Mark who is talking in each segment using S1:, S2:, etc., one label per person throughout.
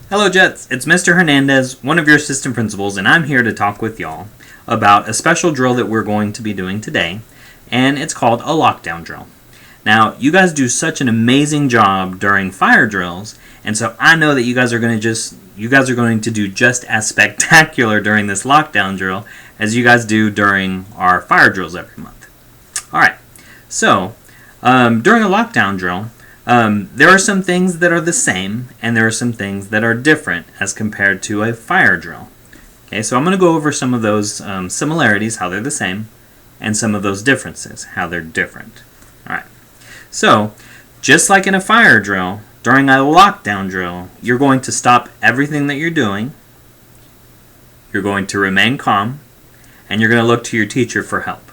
S1: Hello Jets, it's Mr. Hernandez, one of your assistant principals, and I'm here to talk with y'all about a special drill that we're going to be doing today, and it's called a lockdown drill. Now, you guys do such an amazing job during fire drills, and so I know that you guys are going to do just as spectacular during this lockdown drill as you guys do during our fire drills every month. Alright, so during a lockdown drill, there are some things that are the same, and there are some things that are different as compared to a fire drill. Okay, so I'm going to go over some of those similarities, how they're the same, and some of those differences, how they're different. Alright, so just like in a fire drill, during a lockdown drill, you're going to stop everything that you're doing, you're going to remain calm, and you're going to look to your teacher for help.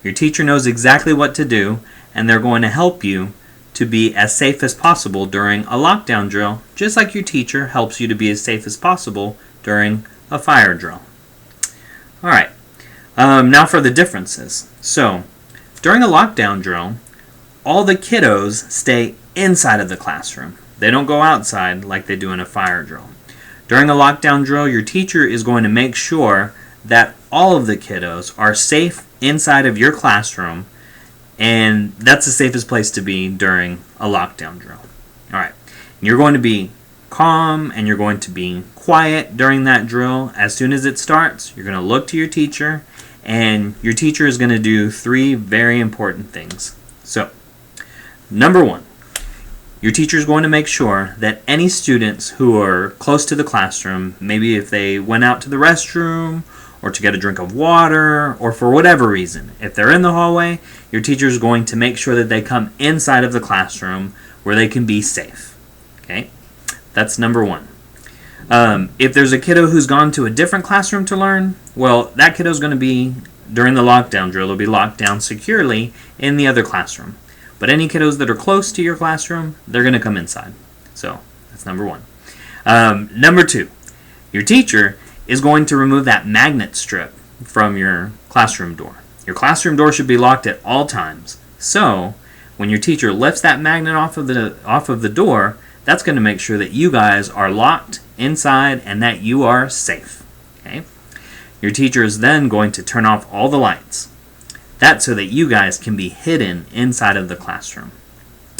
S1: Your teacher knows exactly what to do, and they're going to help you to be as safe as possible during a lockdown drill, just like your teacher helps you to be as safe as possible during a fire drill. Alright, now for the differences. So, during a lockdown drill, all the kiddos stay inside of the classroom. They don't go outside like they do in a fire drill. During a lockdown drill, your teacher is going to make sure that all of the kiddos are safe inside of your classroom, and that's the safest place to be during a lockdown drill. Alright, you're going to be calm and you're going to be quiet during that drill. As soon as it starts, you're going to look to your teacher, and your teacher is going to do 3 very important things. So, number 1, your teacher is going to make sure that any students who are close to the classroom, maybe if they went out to the restroom or to get a drink of water, or for whatever reason, if they're in the hallway, your teacher is going to make sure that they come inside of the classroom where they can be safe. Okay? That's number 1. If there's a kiddo who's gone to a different classroom to learn, well, that kiddo's going to be, during the lockdown drill, they'll be locked down securely in the other classroom. But any kiddos that are close to your classroom, they're going to come inside. So, that's number 1. Number 2, your teacher is going to remove that magnet strip from your classroom door. Your classroom door should be locked at all times. So, when your teacher lifts that magnet off of the door, that's going to make sure that you guys are locked inside and that you are safe. Okay? Your teacher is then going to turn off all the lights. That's so that you guys can be hidden inside of the classroom.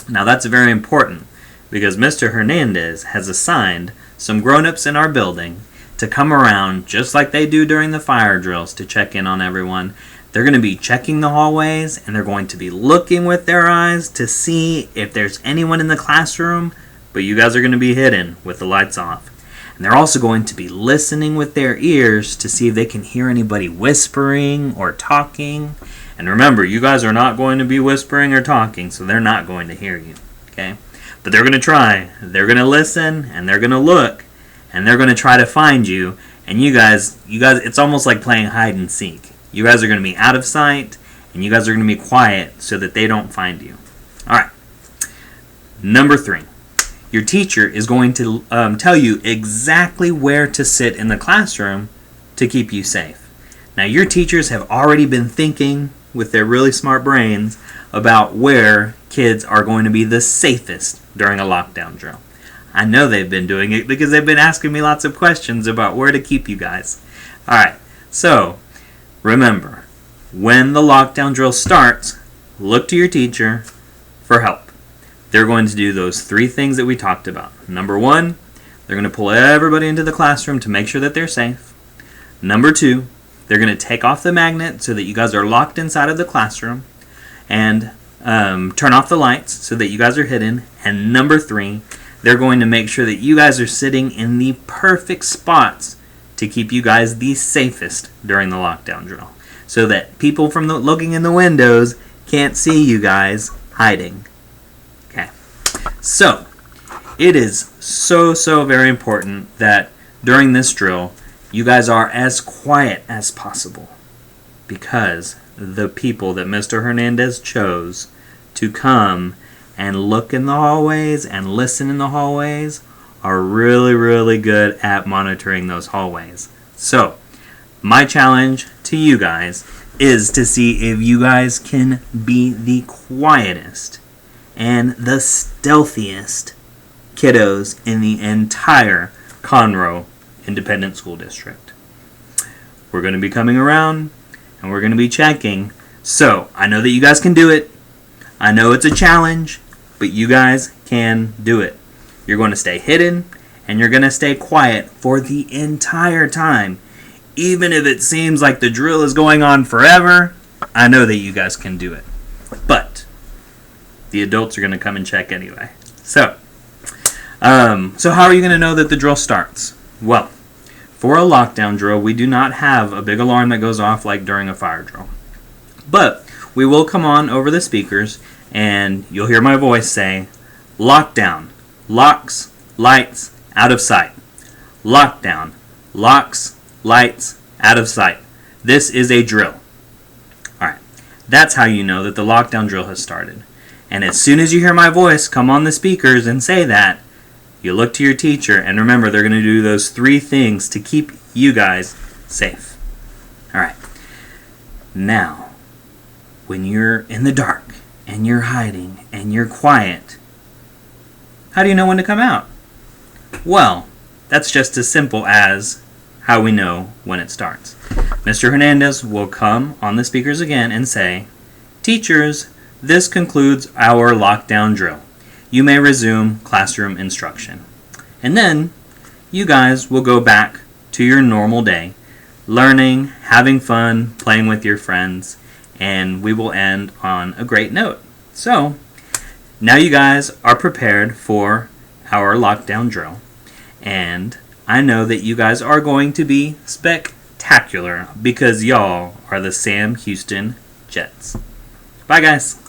S1: Now that's very important because Mr. Hernandez has assigned some grown-ups in our building to come around just like they do during the fire drills to check in on everyone. They're going to be checking the hallways, and they're going to be looking with their eyes to see if there's anyone in the classroom, but you guys are going to be hidden with the lights off. And they're also going to be listening with their ears to see if they can hear anybody whispering or talking. And remember, you guys are not going to be whispering or talking, so they're not going to hear you. Okay? But they're going to try. They're going to listen, and they're going to look, and they're going to try to find you, and you guys, it's almost like playing hide and seek. You guys are going to be out of sight, and you guys are going to be quiet so that they don't find you. Alright. Number 3. Your teacher is going to tell you exactly where to sit in the classroom to keep you safe. Now, your teachers have already been thinking with their really smart brains about where kids are going to be the safest during a lockdown drill. I know they've been doing it because they've been asking me lots of questions about where to keep you guys. Alright, so remember, when the lockdown drill starts, look to your teacher for help. They're going to do those 3 things that we talked about. Number 1, they're going to pull everybody into the classroom to make sure that they're safe. Number 2, they're going to take off the magnet so that you guys are locked inside of the classroom. And turn off the lights so that you guys are hidden. And number 3, they're going to make sure that you guys are sitting in the perfect spots to keep you guys the safest during the lockdown drill, so that people from looking in the windows can't see you guys hiding. Okay. So, it is so very important that during this drill, you guys are as quiet as possible, because the people that Mr. Hernandez chose to come and look in the hallways and listen in the hallways are really good at monitoring those hallways. So, my challenge to you guys is to see if you guys can be the quietest and the stealthiest kiddos in the entire Conroe Independent School District. We're going to be coming around and we're going to be checking. So, I know that you guys can do it. I know it's a challenge, but you guys can do it. You're going to stay hidden and you're going to stay quiet for the entire time. Even if it seems like the drill is going on forever, I know that you guys can do it. But the adults are going to come and check anyway. So how are you going to know that the drill starts? Well, for a lockdown drill, we do not have a big alarm that goes off like during a fire drill. But we will come on over the speakers and you'll hear my voice say, lockdown, locks, lights, out of sight. Lockdown, locks, lights, out of sight. This is a drill. Alright, that's how you know that the lockdown drill has started. And as soon as you hear my voice come on the speakers and say that, you look to your teacher and remember they're going to do those 3 things to keep you guys safe. Alright, now, when you're in the dark and you're hiding and you're quiet, how do you know when to come out? Well, that's just as simple as how we know when it starts. Mr. Hernandez will come on the speakers again and say, teachers, this concludes our lockdown drill. You may resume classroom instruction. And then, you guys will go back to your normal day, learning, having fun, playing with your friends, and we will end on a great note. So, now you guys are prepared for our lockdown drill, and I know that you guys are going to be spectacular because y'all are the Sam Houston Jets. Bye, guys.